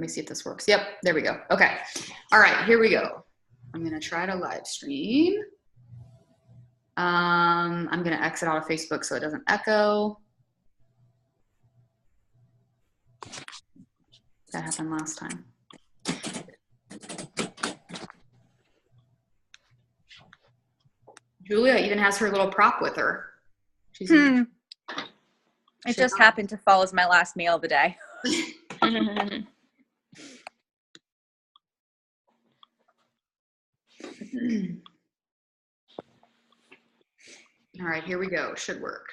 me see if this works. Yep, there we go. Okay. All right, here we go. I'm going to try to live stream. I'm going to exit out of Facebook so it doesn't echo. That happened last time. Julia even has her little prop with her. She's It just happened to fall as my last meal of the day. All right, here we go. Should work.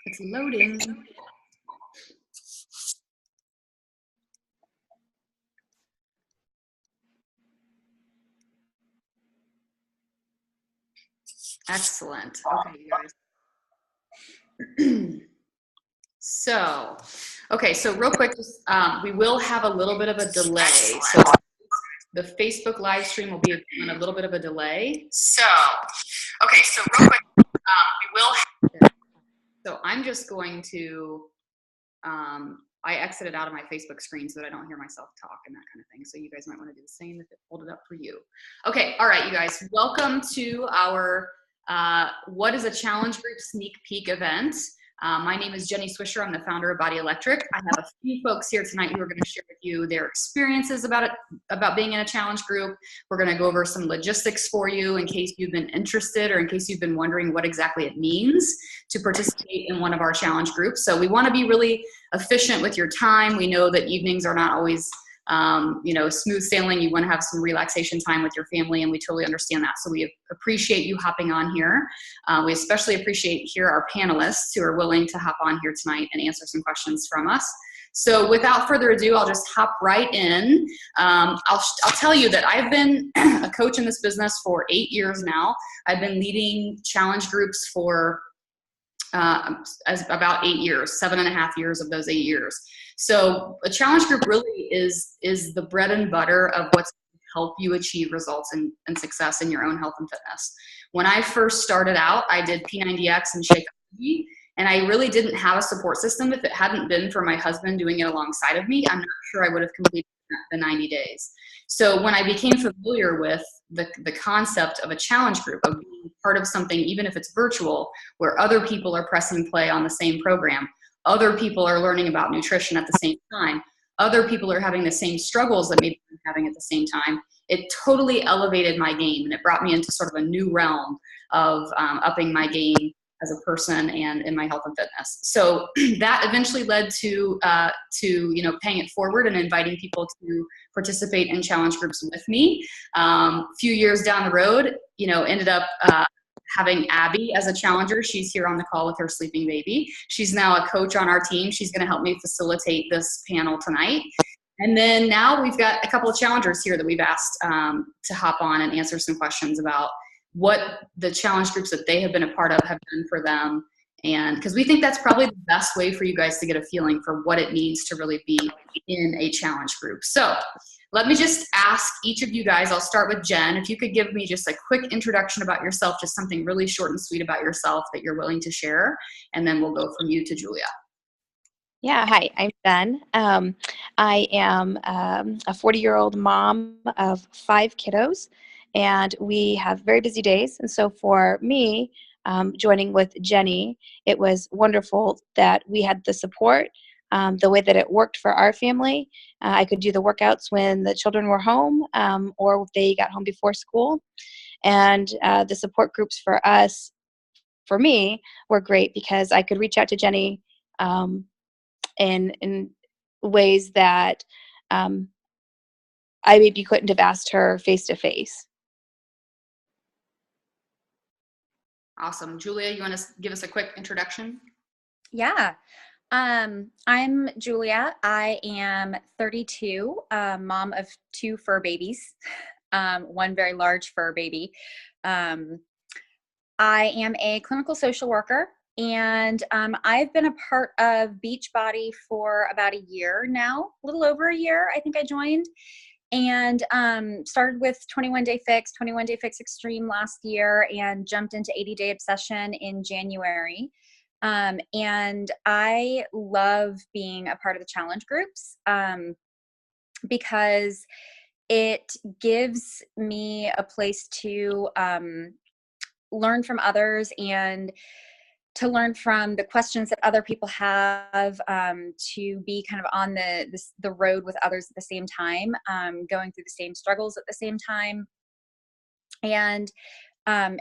It's loading. Excellent. Okay, you guys. So real quick, we will have a little bit of a delay. So the Facebook live stream will be on a little bit of a delay. So real quick, we will have, so I'm just going to, I exited out of my Facebook screen so that I don't hear myself talk and that kind of thing. So you guys might want to do the same if it pulled it up for you. Okay, all right, you guys, welcome to our What is a Challenge Group sneak peek event. My name is Jenny Swisher. I'm the founder of Body Electric. I have a few folks here tonight who are going to share with you their experiences about being in a challenge group. We're going to go over some logistics for you in case you've been interested or in case you've been wondering what exactly it means to participate in one of our challenge groups. So we want to be really efficient with your time. We know that evenings are not always smooth sailing. You want to have some relaxation time with your family, and we totally understand that. So we appreciate you hopping on here. We especially appreciate here our panelists who are willing to hop on here tonight and answer some questions from us. So without further ado, I'll just hop right in. I'll tell you that I've been a coach in this business for 8 years now. I've been leading challenge groups for about 8 years, 7.5 years of those 8 years. So a challenge group really is the bread and butter of what's going to help you achieve results and success in your own health and fitness. When I first started out, I did P90X and Shakeology, and I really didn't have a support system. If it hadn't been for my husband doing it alongside of me, I'm not sure I would have completed the 90 days. So when I became familiar with the concept of a challenge group, of being part of something, even if it's virtual, where other people are pressing play on the same program, other people are learning about nutrition at the same time, other people are having the same struggles that maybe I'm having at the same time, it totally elevated my game, and it brought me into sort of a new realm of upping my game as a person and in my health and fitness. So that eventually led to paying it forward and inviting people to participate in challenge groups with me. A few years down the road, ended up having Abby as a challenger. She's here on the call with her sleeping baby. She's now a coach on our team. She's going to help me facilitate this panel tonight. And then now we've got a couple of challengers here that we've asked to hop on and answer some questions about what the challenge groups that they have been a part of have done for them. And because we think that's probably the best way for you guys to get a feeling for what it means to really be in a challenge group. So let me just ask each of you guys, I'll start with Jen, if you could give me just a quick introduction about yourself, just something really short and sweet about yourself that you're willing to share, and then we'll go from you to Julia. Yeah, hi, I'm Jen. I am a 40-year-old mom of 5 kiddos, and we have very busy days. And so for me, joining with Jenny, it was wonderful that we had the support, the way that it worked for our family. I could do the workouts when the children were home or if they got home before school. And the support groups for us, for me, were great because I could reach out to Jenny in ways that I maybe couldn't have asked her face to face. Awesome. Julia, you want to give us a quick introduction? Yeah. I'm Julia. I am 32, mom of 2 fur babies, 1 very large fur baby. I am a clinical social worker, and I've been a part of Beachbody for about a year now, a little over a year. I think I joined. and started with 21 Day Fix, 21 Day Fix Extreme last year, and jumped into 80 Day Obsession in January. And I love being a part of the challenge groups because it gives me a place to learn from others and to learn from the questions that other people have, to be kind of on the road with others at the same time, going through the same struggles at the same time. And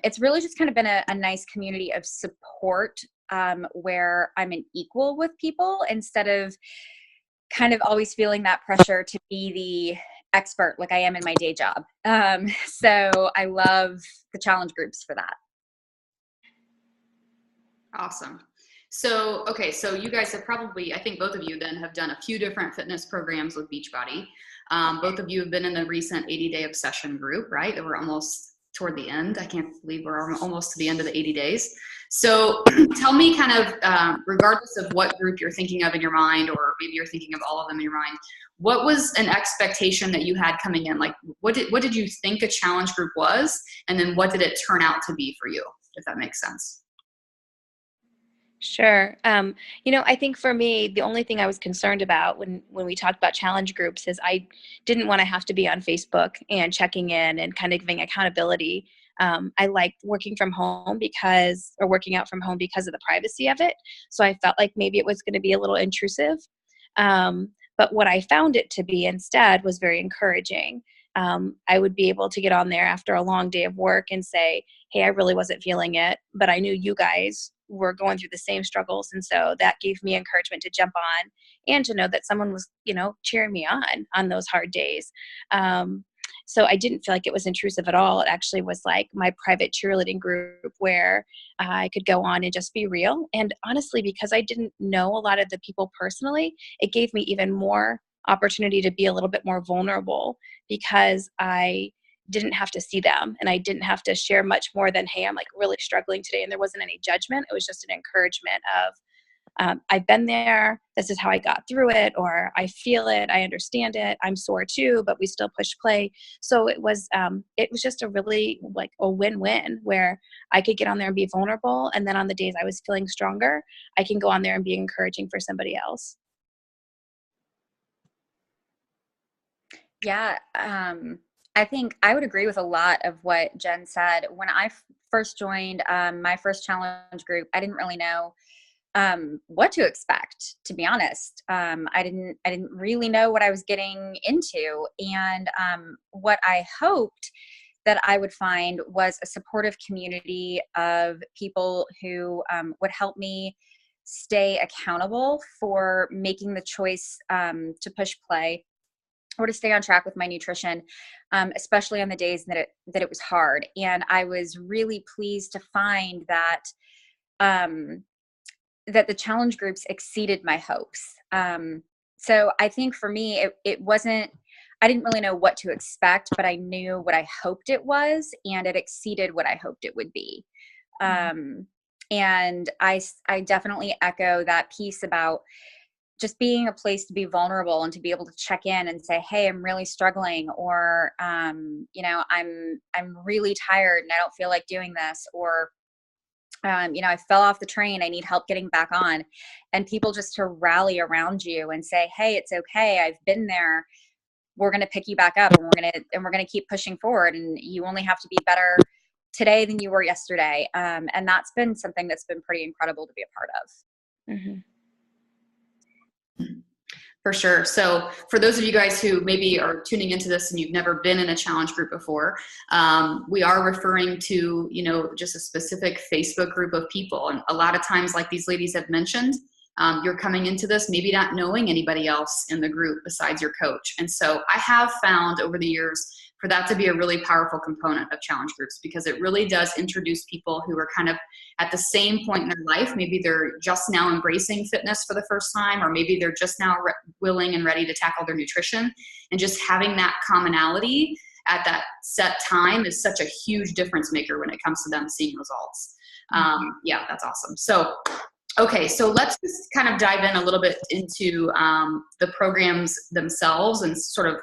it's really just kind of been a nice community of support, where I'm an equal with people instead of kind of always feeling that pressure to be the expert like I am in my day job. So I love the challenge groups for that. Awesome. So, okay, so you guys have probably, I think both of you then have done a few different fitness programs with Beachbody. Both of you have been in the recent 80-Day Obsession group, right? That we're almost toward the end. I can't believe we're almost to the end of the 80 days. So tell me kind of, regardless of what group you're thinking of in your mind, or maybe you're thinking of all of them in your mind, what was an expectation that you had coming in? Like, what did you think a challenge group was? And then what did it turn out to be for you, if that makes sense? Sure. I think for me, the only thing I was concerned about when we talked about challenge groups is I didn't want to have to be on Facebook and checking in and kind of giving accountability. I liked working from home working out from home because of the privacy of it. So I felt like maybe it was going to be a little intrusive. But what I found it to be instead was very encouraging. I would be able to get on there after a long day of work and say, hey, I really wasn't feeling it, but I knew you guys were going through the same struggles. And so that gave me encouragement to jump on and to know that someone was, cheering me on those hard days. So I didn't feel like it was intrusive at all. It actually was like my private cheerleading group where I could go on and just be real. And honestly, because I didn't know a lot of the people personally, it gave me even more opportunity to be a little bit more vulnerable because I didn't have to see them and I didn't have to share much more than, hey, I'm like really struggling today. And there wasn't any judgment. It was just an encouragement of, I've been there. This is how I got through it, or I feel it. I understand it. I'm sore too, but we still push play. So it was just a really like a win-win where I could get on there and be vulnerable. And then on the days I was feeling stronger, I can go on there and be encouraging for somebody else. Yeah. I think I would agree with a lot of what Jen said. When I first joined my first challenge group, I didn't really know what to expect, to be honest. I didn't really know what I was getting into. And what I hoped that I would find was a supportive community of people who would help me stay accountable for making the choice to push play or to stay on track with my nutrition, especially on the days that it was hard. And I was really pleased to find that that the challenge groups exceeded my hopes. So I think for me, it wasn't, I didn't really know what to expect, but I knew what I hoped it was, and it exceeded what I hoped it would be. And I definitely echo that piece about just being a place to be vulnerable and to be able to check in and say, hey, I'm really struggling, or, I'm really tired and I don't feel like doing this, or, I fell off the train. I need help getting back on. And people just to rally around you and say, hey, it's okay. I've been there. We're going to pick you back up, and we're going to keep pushing forward. And you only have to be better today than you were yesterday. And that's been something that's been pretty incredible to be a part of. Mm-hmm. For sure. So for those of you guys who maybe are tuning into this and you've never been in a challenge group before, we are referring to, just a specific Facebook group of people. And a lot of times, like these ladies have mentioned, you're coming into this maybe not knowing anybody else in the group besides your coach. And so I have found over the years for that to be a really powerful component of challenge groups, because it really does introduce people who are kind of at the same point in their life. Maybe they're just now embracing fitness for the first time, or maybe they're just now willing and ready to tackle their nutrition. And just having that commonality at that set time is such a huge difference maker when it comes to them seeing results. Yeah, that's awesome. So, okay, so let's just kind of dive in a little bit into the programs themselves and sort of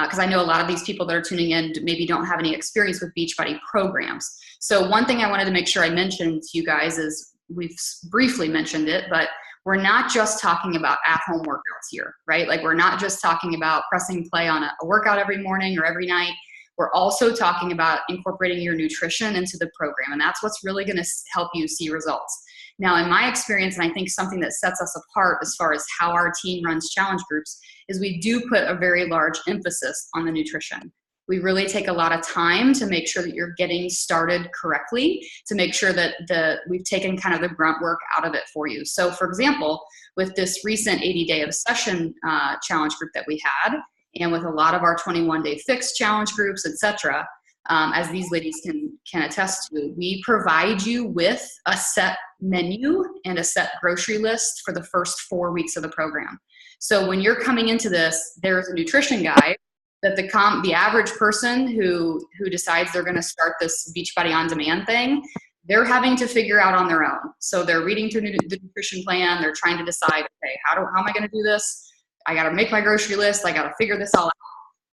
because I know a lot of these people that are tuning in maybe don't have any experience with Beachbody programs. So one thing I wanted to make sure I mentioned to you guys is, we've briefly mentioned it, but we're not just talking about at-home workouts here, right? Like, we're not just talking about pressing play on a workout every morning or every night. We're also talking about incorporating your nutrition into the program, and that's what's really going to help you see results. Now, in my experience, and I think something that sets us apart as far as how our team runs challenge groups, is we do put a very large emphasis on the nutrition. We really take a lot of time to make sure that you're getting started correctly, to make sure that we've taken kind of the grunt work out of it for you. So for example, with this recent 80-day obsession challenge group that we had, and with a lot of our 21-day fix challenge groups, etc., as these ladies can attest to, we provide you with a set menu and a set grocery list for the first 4 weeks of the program. So when you're coming into this, there's a nutrition guide that the average person who decides they're going to start this Beachbody On Demand thing, they're having to figure out on their own. So they're reading through the nutrition plan. They're trying to decide, okay, how am I going to do this? I got to make my grocery list. I got to figure this all out.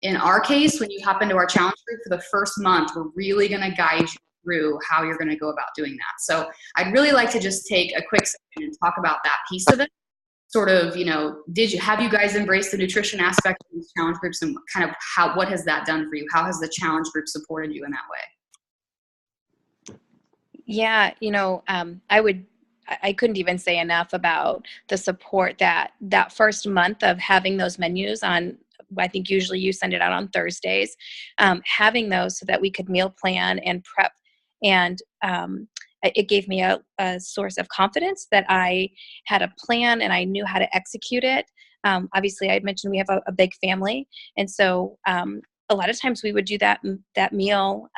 In our case, when you hop into our challenge group for the first month, we're really going to guide you through how you're going to go about doing that. So I'd really like to just take a quick second and talk about that piece of it. Sort of, have you guys embraced the nutrition aspect of these challenge groups, and kind of what has that done for you? How has the challenge group supported you in that way? Yeah, I couldn't even say enough about the support that first month of having those menus on. I think usually you send it out on Thursdays, having those so that we could meal plan and prep. And it gave me a source of confidence that I had a plan and I knew how to execute it. Obviously, I mentioned we have a big family. And so a lot of times we would do that meal.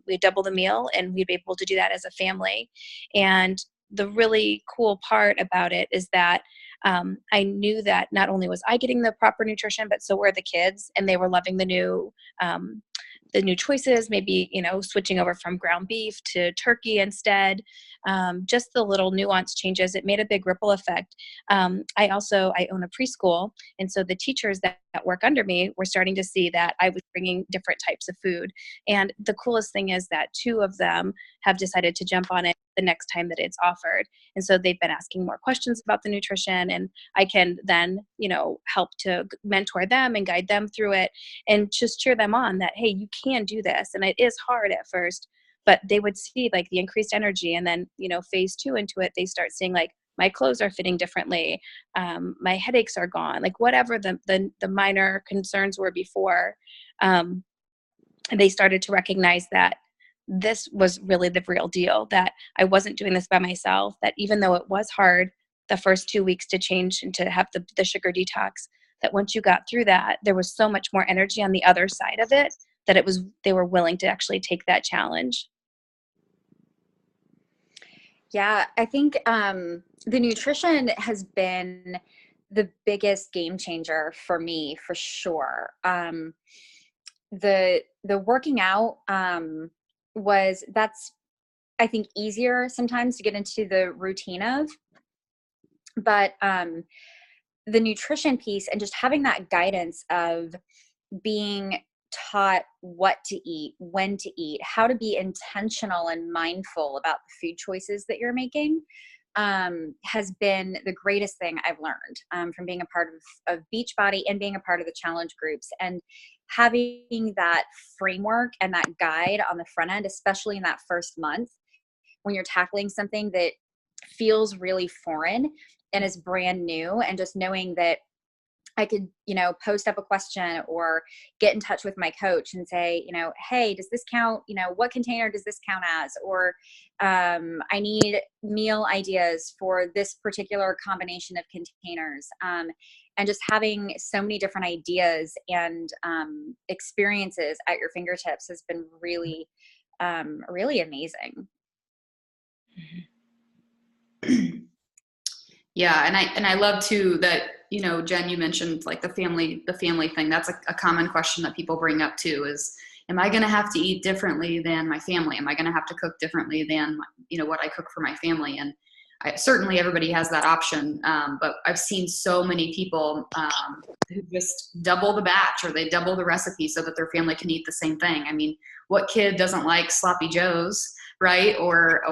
We'd double the meal, and we'd be able to do that as a family. And the really cool part about it is that I knew that not only was I getting the proper nutrition, but so were the kids, and they were loving the new choices, maybe, switching over from ground beef to turkey instead. Just the little nuance changes. It made a big ripple effect. I own a preschool. And so the teachers that work under me were starting to see that I was bringing different types of food. And the coolest thing is that 2 of them have decided to jump on it the next time that it's offered. And so they've been asking more questions about the nutrition, and I can then, help to mentor them and guide them through it and just cheer them on that, hey, you can do this. And it is hard at first, but they would see like the increased energy. And then, phase 2 into it, they start seeing like, my clothes are fitting differently. My headaches are gone. Like whatever the minor concerns were before, they started to recognize that this was really the real deal, that I wasn't doing this by myself, that even though it was hard the first 2 weeks to change and to have the sugar detox, that once you got through that, there was so much more energy on the other side of it that they were willing to actually take that challenge. Yeah, I think the nutrition has been the biggest game changer for me, for sure. The working out that's I think easier sometimes to get into the routine of, but the nutrition piece and just having that guidance of being taught what to eat, when to eat, how to be intentional and mindful about the food choices that you're making, has been the greatest thing I've learned from being a part of Beachbody and being a part of the challenge groups, and having that framework and that guide on the front end, especially in that first month when you're tackling something that feels really foreign and is brand new, and just knowing that I could, post up a question or get in touch with my coach and say, hey, does this count? What container does this count as? Or I need meal ideas for this particular combination of containers. And just having so many different ideas and experiences at your fingertips has been really, really amazing. Yeah, and I love too that, Jen, you mentioned like the family thing. That's a common question that people bring up too, is, am I going to have to eat differently than my family? Am I going to have to cook differently than, what I cook for my family? And certainly everybody has that option, but I've seen so many people who just double the batch, or they double the recipe so that their family can eat the same thing. I mean, what kid doesn't like sloppy joes, right? Or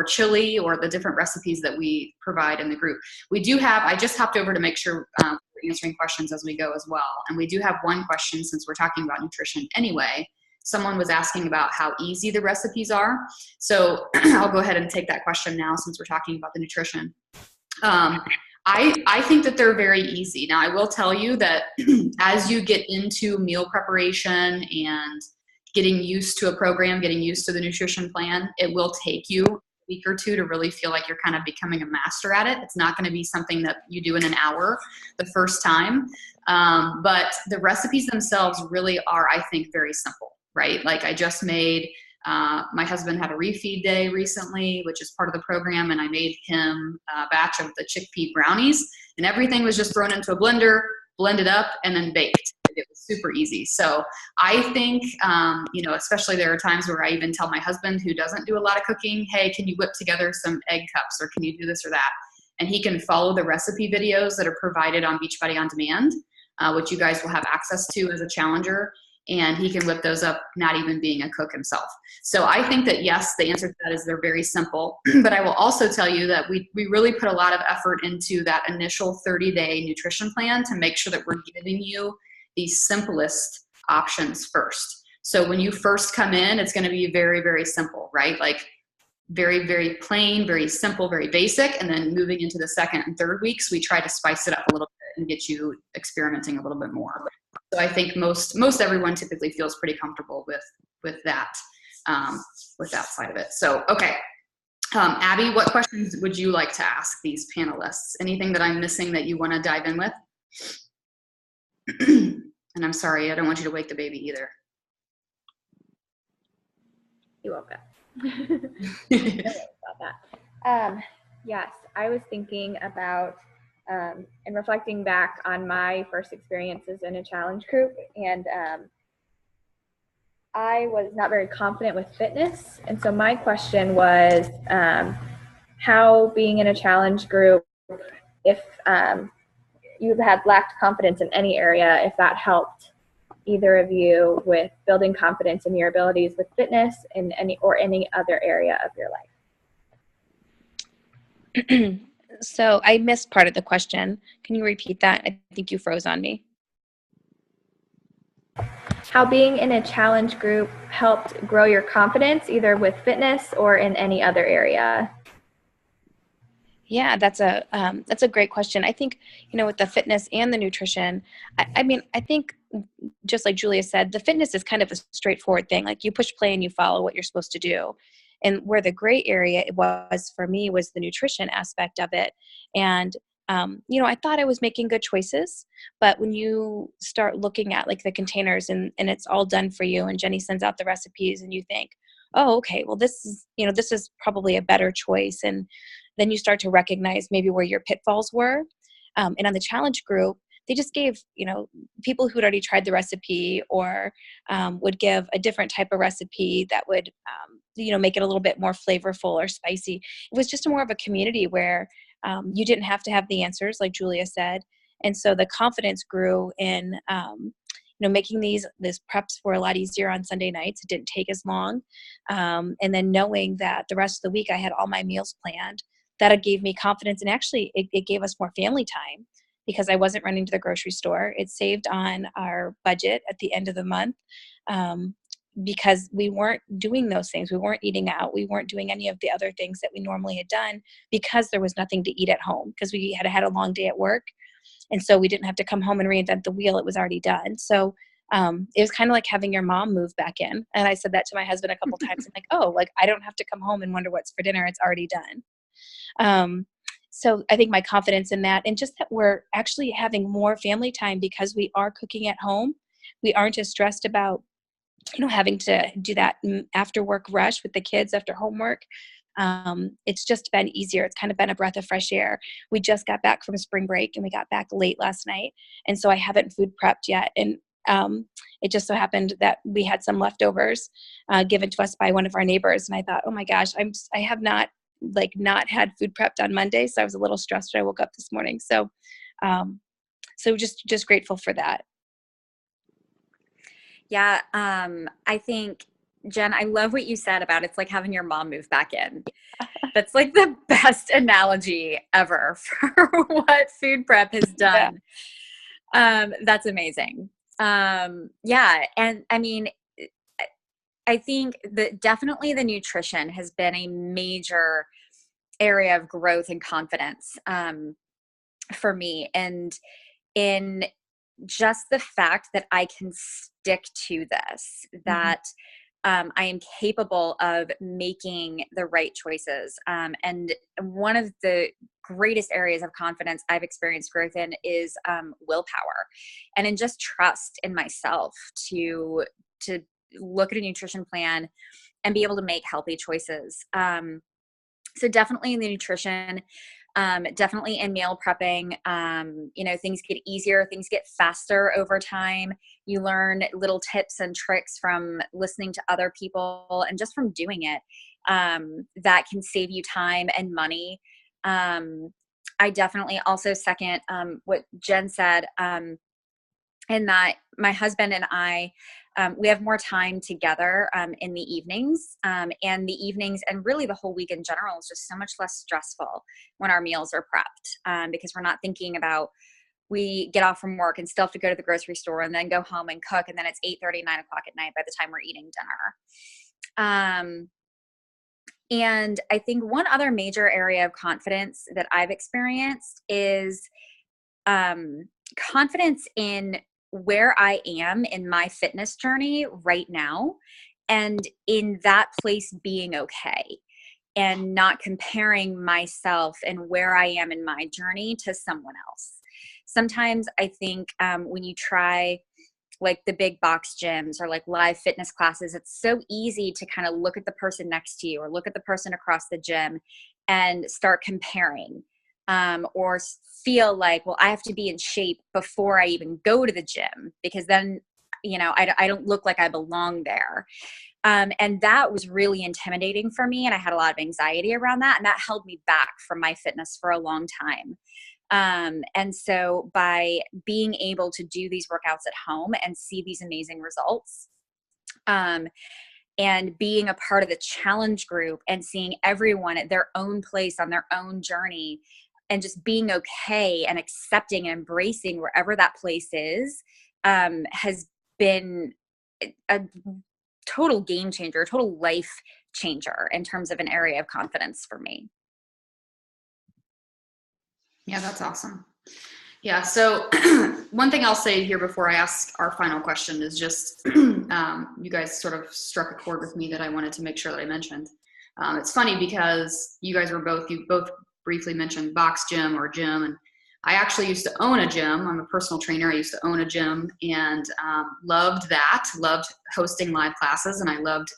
chili, or the different recipes that we provide in the group. We do have, I just hopped over to make sure we're answering questions as we go as well. And we do have one question, since we're talking about nutrition anyway. Someone was asking about how easy the recipes are. So I'll go ahead and take that question now, since we're talking about the nutrition. I think that they're very easy. Now, I will tell you that as you get into meal preparation and getting used to a program, getting used to the nutrition plan, it will take you a week or two to really feel like you're kind of becoming a master at it. It's not going to be something that you do in an hour the first time. But the recipes themselves really are, I think, very simple, right? Like, I just made, my husband had a refeed day recently, which is part of the program, and I made him a batch of the chickpea brownies, and everything was just thrown into a blender, blended up, and then baked. It was super easy. So I think, especially there are times where I even tell my husband, who doesn't do a lot of cooking, hey, can you whip together some egg cups, or can you do this or that? And he can follow the recipe videos that are provided on Beachbody On Demand, which you guys will have access to as a challenger. And he can whip those up, not even being a cook himself. So I think that, yes, the answer to that is they're very simple. But I will also tell you that we really put a lot of effort into that initial 30-day nutrition plan to make sure that we're giving you the simplest options first. So when you first come in, it's going to be very, very simple, right? Like, very, very plain, very simple, very basic. And then moving into the second and third weeks, we try to spice it up a little bit and get you experimenting a little bit more. So I think most everyone typically feels pretty comfortable with that side of it. So, okay. Abby, what questions would you like to ask these panelists? Anything that I'm missing that you want to dive in with? And I'm sorry, I don't want you to wake the baby either. You woke up. About that. Yes, I was thinking about and reflecting back on my first experiences in a challenge group, and I was not very confident with fitness. And so my question was how, being in a challenge group, if you had lacked confidence in any area, if that helped either of you with building confidence in your abilities with fitness in any other area of your life. So I missed part of the question. Can you repeat that? I think you froze on me. How being in a challenge group helped grow your confidence, either with fitness or in any other area. Yeah, that's a great question. I think, with the fitness and the nutrition, I think just like Julia said, the fitness is kind of a straightforward thing. Like, you push play and you follow what you're supposed to do. And where the gray area was for me was the nutrition aspect of it. And, I thought I was making good choices, but when you start looking at like the containers and it's all done for you, and Jenny sends out the recipes, and you think, oh, okay, well, this is probably a better choice. And then you start to recognize maybe where your pitfalls were. And on the challenge group, they just gave, people who'd already tried the recipe, or would give a different type of recipe that would, make it a little bit more flavorful or spicy. It was just more of a community where you didn't have to have the answers, like Julia said. And so the confidence grew in, making these preps were a lot easier on Sunday nights. It didn't take as long. And then knowing that the rest of the week I had all my meals planned, that gave me confidence. And actually it gave us more family time, because I wasn't running to the grocery store. It saved on our budget at the end of the month, because we weren't doing those things. We weren't eating out. We weren't doing any of the other things that we normally had done, because there was nothing to eat at home, because we had a long day at work. And so we didn't have to come home and reinvent the wheel. It was already done. So it was kind of like having your mom move back in. And I said that to my husband a couple times. I'm like, oh, like, I don't have to come home and wonder what's for dinner. It's already done. So I think my confidence in that, and just that we're actually having more family time because we are cooking at home. We aren't as stressed about, having to do that after work rush with the kids after homework. It's just been easier. It's kind of been a breath of fresh air. We just got back from spring break, and we got back late last night. And so I haven't food prepped yet. And it just so happened that we had some leftovers given to us by one of our neighbors. And I thought, oh my gosh, I have not like not had food prepped on Monday. So I was a little stressed when I woke up this morning. So, so just grateful for that. Yeah. I think, Jen, I love what you said about it's like having your mom move back in. That's like the best analogy ever for what food prep has done. Yeah. That's amazing. Yeah. And I mean, I think that definitely the nutrition has been a major area of growth and confidence for me. And in just the fact that I can stick to this, that I am capable of making the right choices. And one of the greatest areas of confidence I've experienced growth in is willpower, and in just trust in myself to look at a nutrition plan and be able to make healthy choices. So definitely in the nutrition, definitely in meal prepping, things get easier, things get faster over time. You learn little tips and tricks from listening to other people and just from doing it, that can save you time and money. I definitely also second what Jen said, in that my husband and I, we have more time together in the evenings, and the evenings and really the whole week in general is just so much less stressful when our meals are prepped, because we're not thinking about, we get off from work and still have to go to the grocery store and then go home and cook, and then it's 8:30, 9 o'clock at night by the time we're eating dinner. And I think one other major area of confidence that I've experienced is confidence in where I am in my fitness journey right now, and in that place being okay, and not comparing myself and where I am in my journey to someone else. Sometimes I think when you try like the big box gyms or like live fitness classes, it's so easy to kind of look at the person next to you or look at the person across the gym and start comparing. Or feel like, well, I have to be in shape before I even go to the gym, because then, I don't look like I belong there. And that was really intimidating for me. And I had a lot of anxiety around that. And that held me back from my fitness for a long time. And so by being able to do these workouts at home and see these amazing results, and being a part of the challenge group and seeing everyone at their own place on their own journey, and just being okay and accepting and embracing wherever that place is, has been a total game changer, a total life changer in terms of an area of confidence for me. Yeah, that's awesome. Yeah. So one thing I'll say here before I ask our final question is just, you guys sort of struck a chord with me that I wanted to make sure that I mentioned. It's funny because you both briefly mentioned box gym or gym, and I actually used to own a gym. I'm a personal trainer. I used to own a gym and loved hosting live classes, and I loved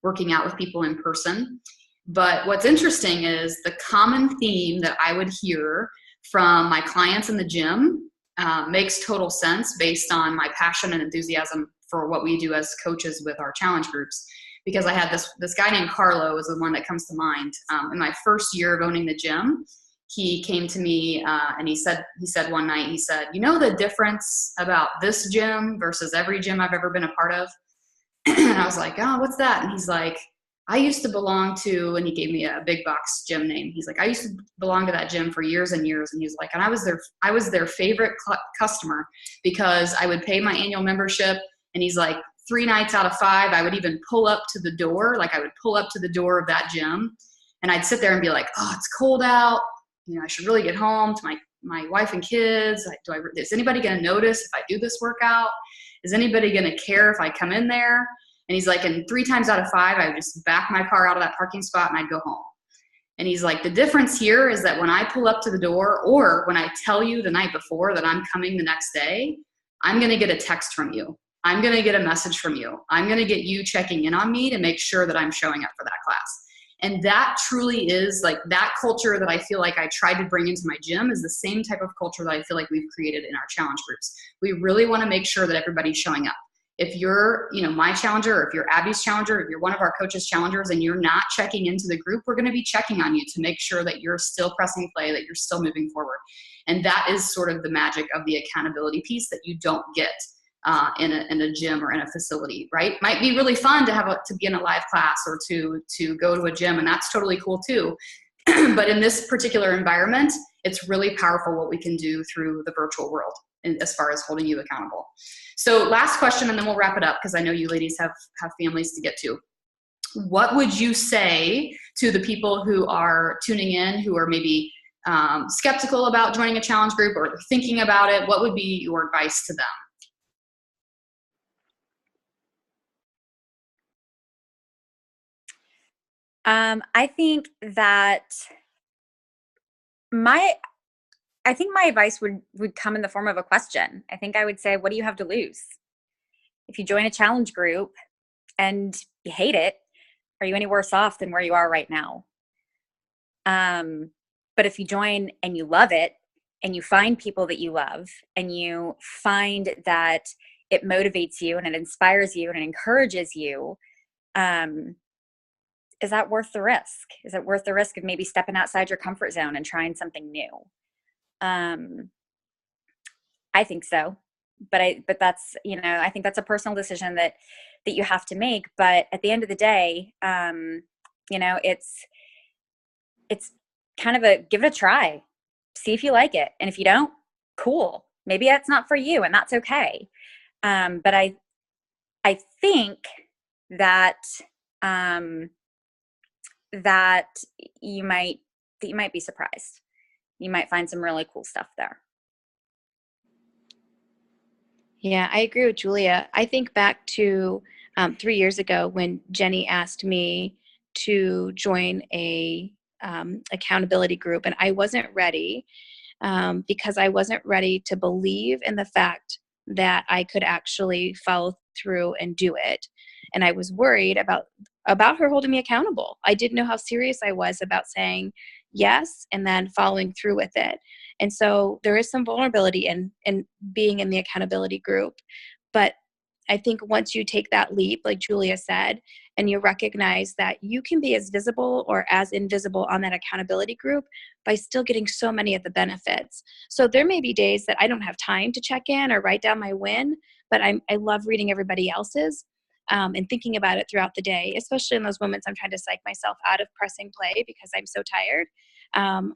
working out with people in person. But what's interesting is the common theme that I would hear from my clients in the gym makes total sense based on my passion and enthusiasm for what we do as coaches with our challenge groups. Because I had this guy named Carlo is the one that comes to mind. In my first year of owning the gym, he came to me and he said one night, he said, "You know the difference about this gym versus every gym I've ever been a part of?" And I was like, "Oh, what's that?" And he's like, "I used to belong to," and he gave me a big box gym name. He's like, "I used to belong to that gym for years and years." And he's like, "And I was their favorite customer because I would pay my annual membership." And he's like, 3 nights out of 5, I would even pull up to the door. Like I would pull up to the door of that gym and I'd sit there and be like, "Oh, it's cold out. I should really get home to my wife and kids. Is anybody going to notice if I do this workout? Is anybody going to care if I come in there?" And he's like, and 3 times out of 5, I would just back my car out of that parking spot and I'd go home. And he's like, "The difference here is that when I pull up to the door, or when I tell you the night before that I'm coming the next day, I'm going to get a text from you. I'm going to get a message from you. I'm going to get you checking in on me to make sure that I'm showing up for that class." And that truly is like that culture that I feel like I tried to bring into my gym is the same type of culture that I feel like we've created in our challenge groups. We really want to make sure that everybody's showing up. If you're, my challenger, or if you're Abby's challenger, if you're one of our coaches' challengers and you're not checking into the group, we're going to be checking on you to make sure that you're still pressing play, that you're still moving forward. And that is sort of the magic of the accountability piece that you don't get in a gym or in a facility, right? Might be really fun to be in a live class or to go to a gym, and that's totally cool too. But in this particular environment, it's really powerful what we can do through the virtual world as far as holding you accountable. So last question, and then we'll wrap it up because I know you ladies have families to get to. What would you say to the people who are tuning in, who are maybe skeptical about joining a challenge group or thinking about it? What would be your advice to them? I think that my advice would come in the form of a question. I think I would say, what do you have to lose? If you join a challenge group and you hate it, are you any worse off than where you are right now? But if you join and you love it, and you find people that you love, and you find that it motivates you and it inspires you and it encourages you, is that worth the risk? Is it worth the risk of maybe stepping outside your comfort zone and trying something new? I think so, but that's, I think that's a personal decision that you have to make. But at the end of the day, it's kind of give it a try, see if you like it. And if you don't, cool. Maybe that's not for you, and that's okay. But I think that, that you might be surprised. You might find some really cool stuff there. Yeah, I agree with Julia. I think back to 3 years ago when Jenny asked me to join a accountability group, and I wasn't ready because I wasn't ready to believe in the fact that I could actually follow through and do it. And I was worried about her holding me accountable. I didn't know how serious I was about saying yes and then following through with it. And so there is some vulnerability in being in the accountability group. But I think once you take that leap, like Julia said, and you recognize that you can be as visible or as invisible on that accountability group by still getting so many of the benefits. So there may be days that I don't have time to check in or write down my win, but I love reading everybody else's. And thinking about it throughout the day, especially in those moments I'm trying to psych myself out of pressing play because I'm so tired.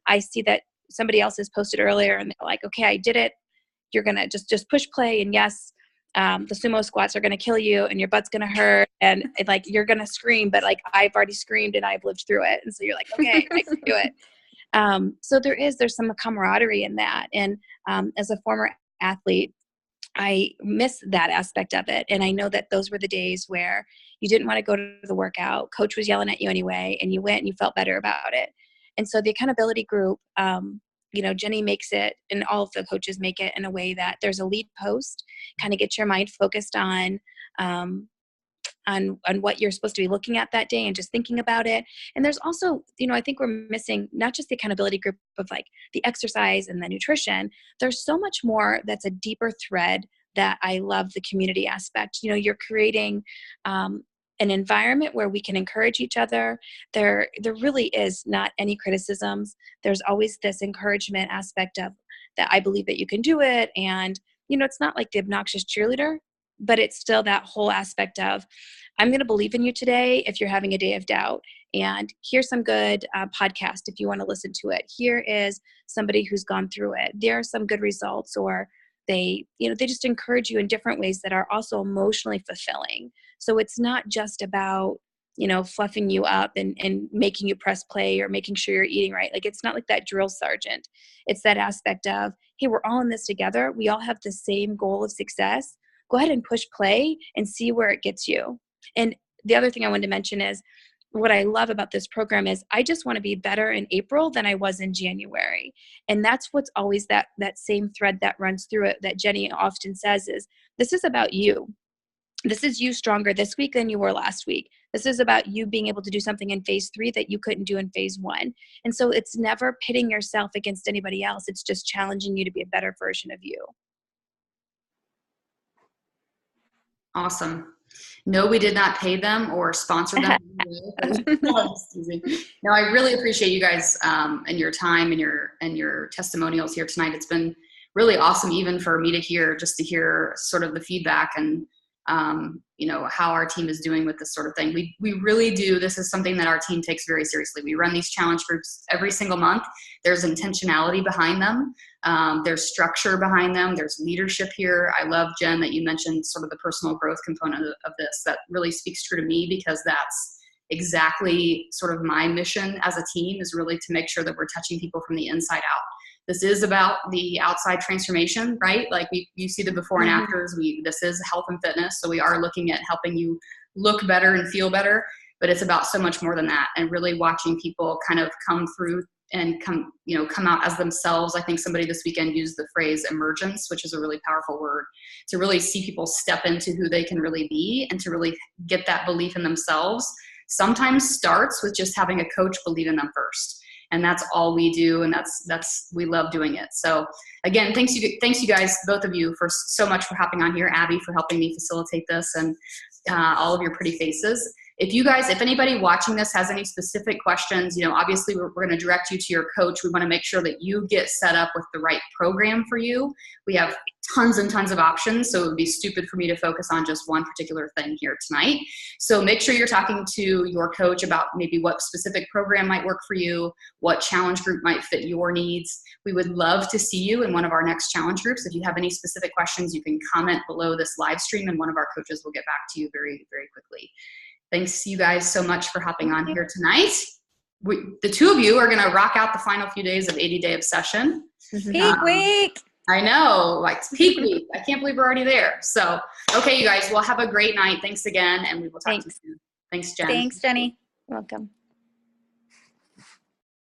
I see that somebody else has posted earlier and they're like, okay, I did it. You're going to just push play. And yes, the sumo squats are going to kill you and your butt's going to hurt. And like, you're going to scream, but like, I've already screamed and I've lived through it. And so you're like, okay, I can do it. So there's some camaraderie in that. And as a former athlete, I miss that aspect of it. And I know that those were the days where you didn't want to go to the workout. Coach was yelling at you anyway, and you went and you felt better about it. And so the accountability group, Jenny makes it, and all of the coaches make it in a way that there's a lead post, kind of get your mind focused on what you're supposed to be looking at that day and just thinking about it. And there's also, I think we're missing not just the accountability group of like the exercise and the nutrition. There's so much more that's a deeper thread that I love the community aspect. You're creating an environment where we can encourage each other. There really is not any criticisms. There's always this encouragement aspect of that. I believe that you can do it. And, it's not like the obnoxious cheerleader, but it's still that whole aspect of, I'm going to believe in you today if you're having a day of doubt. And here's some good podcast if you want to listen to it. Here is somebody who's gone through it. There are some good results, or they just encourage you in different ways that are also emotionally fulfilling. So it's not just about, fluffing you up and making you press play or making sure you're eating right. Like, it's not like that drill sergeant. It's that aspect of, hey, we're all in this together. We all have the same goal of success. Go ahead and push play and see where it gets you. And the other thing I wanted to mention is what I love about this program is I just want to be better in April than I was in January. And that's what's always that same thread that runs through it that Jenny often says is, this is about you. This is you stronger this week than you were last week. This is about you being able to do something in phase 3 that you couldn't do in phase 1. And so it's never pitting yourself against anybody else. It's just challenging you to be a better version of you. Awesome. No, we did not pay them or sponsor them. No, I really appreciate you guys and your time and your testimonials here tonight. It's been really awesome, even for me to hear, just to hear sort of the feedback and how our team is doing with this sort of thing. We really do. This is something that our team takes very seriously. We run these challenge groups every single month. There's intentionality behind them. There's structure behind them. There's leadership here. I love, Jen, that you mentioned sort of the personal growth component of this. That really speaks true to me, because that's exactly sort of my mission as a team, is really to make sure that we're touching people from the inside out. This is about the outside transformation, right? Like you see the before and afters. This is health and fitness. So we are looking at helping you look better and feel better, but it's about so much more than that, and really watching people kind of come through and come out as themselves. I think somebody this weekend used the phrase emergence, which is a really powerful word, to really see people step into who they can really be and to really get that belief in themselves. Sometimes starts with just having a coach believe in them first. And that's all we do, and that's we love doing it. So again, thanks you guys, both of you, for so much for hopping on here. Abby, for helping me facilitate this, and all of your pretty faces. If anybody watching this has any specific questions, obviously we're going to direct you to your coach. We want to make sure that you get set up with the right program for you. We have tons and tons of options, so it would be stupid for me to focus on just one particular thing here tonight. So make sure you're talking to your coach about maybe what specific program might work for you, what challenge group might fit your needs. We would love to see you in one of our next challenge groups. If you have any specific questions, you can comment below this live stream, and one of our coaches will get back to you very, very quickly. Thanks you guys so much for hopping on here tonight. The two of you are going to rock out the final few days of 80 Day Obsession. Peak week. I know, like peak week. I can't believe we're already there. So, okay, you guys, well, have a great night. Thanks again, and we will talk to you soon. Thanks, Jen. Thanks, Jenny. Welcome.